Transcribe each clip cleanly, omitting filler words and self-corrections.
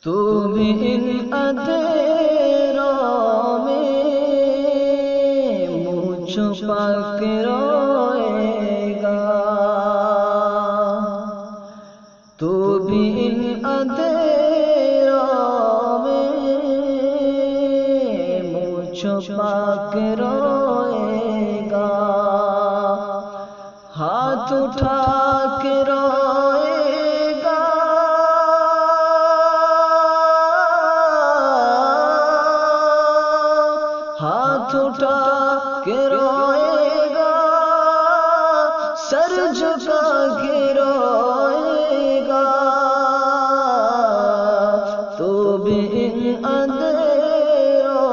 तू भी इन अंधेरों में मुँह छुपा के रोएगा। तू भी इन अंधेरों में मुँह छुपा के रोएगा। हाथ उठा के रोएगा। हाथ उठा के रोएगा। सर झुका के रोएगा। तो भी इन अंधेरों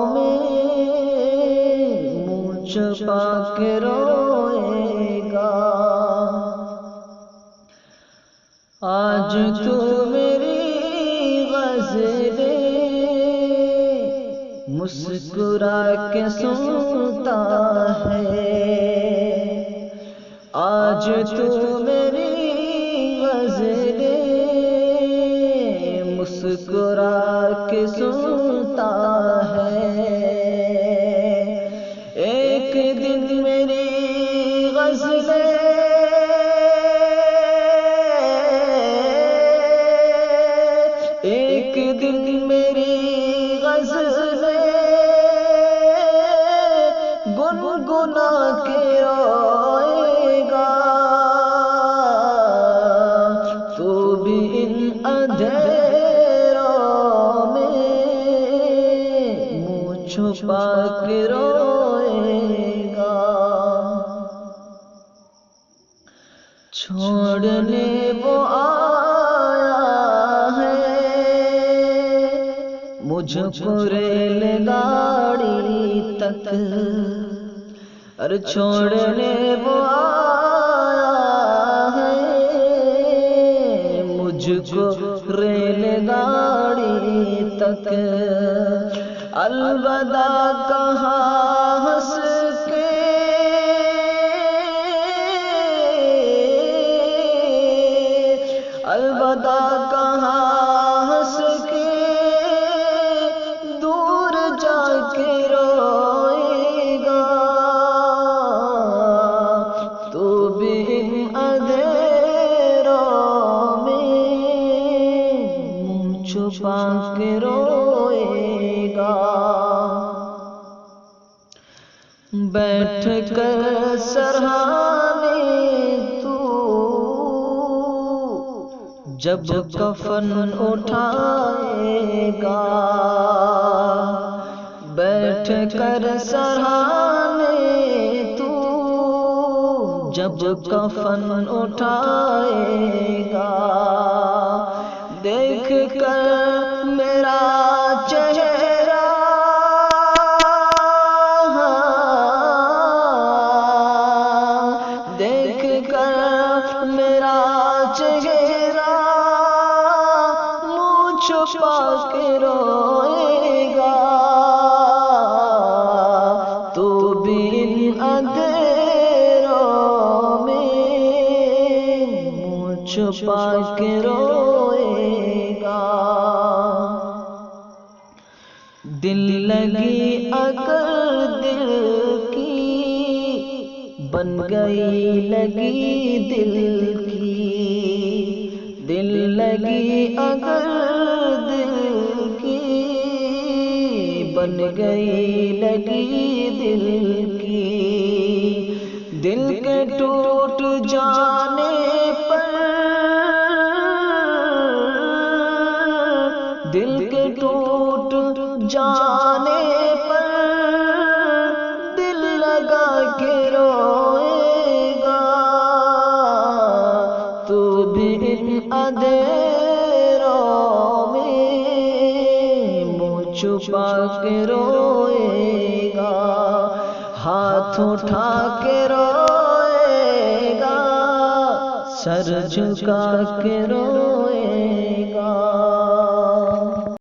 में मुँह छुपा के रोएगा। आज तू मेरी गज़लें मुस्कुरा के सुनता है। आज तू मेरी गज़लें मुस्कुरा के सुनता है। एक दिन मेरी गज़लें एक दिन मेरी गज़लें गुनगुना के रोएगा। तू भी इन अंधेरों में मुँह छुपा के रोएगा। छोड़ने वो आया है मुझको रेलगाड़ी तक। अरे छोड़ने वो आया है मुझको रेलगाड़ी तक। अलविदा कहा हंस के। अलविदा कहा हंस के। दूर जाके रोएगा। तू भी इन अंधेरों में मुँह छुपा के रोएगा। बैठ कर सरहाने तू जब कफन उठाएगा। बैठ कर सरहाने तू जब कफन उठाएगा। देख कर मेरा चेहरा देख कर मेरा चेहरा मुँह छुपा के रोएगा। तू भी इन अंधेरों में मुँह छुपा के रोएगा। दिल लगी अगर दिल की बन गई लगी दिल की। दिल लगी अगर दिल की बन गई लगी दिल की। दिल के टूट जाने पर दिल के टूट जाने पर दिल लगा के रोएगा। तू भी इन अंधेरों में मुँह छुपा के रोएगा। हाथ उठा के रोएगा। सर झुका के रोएगा।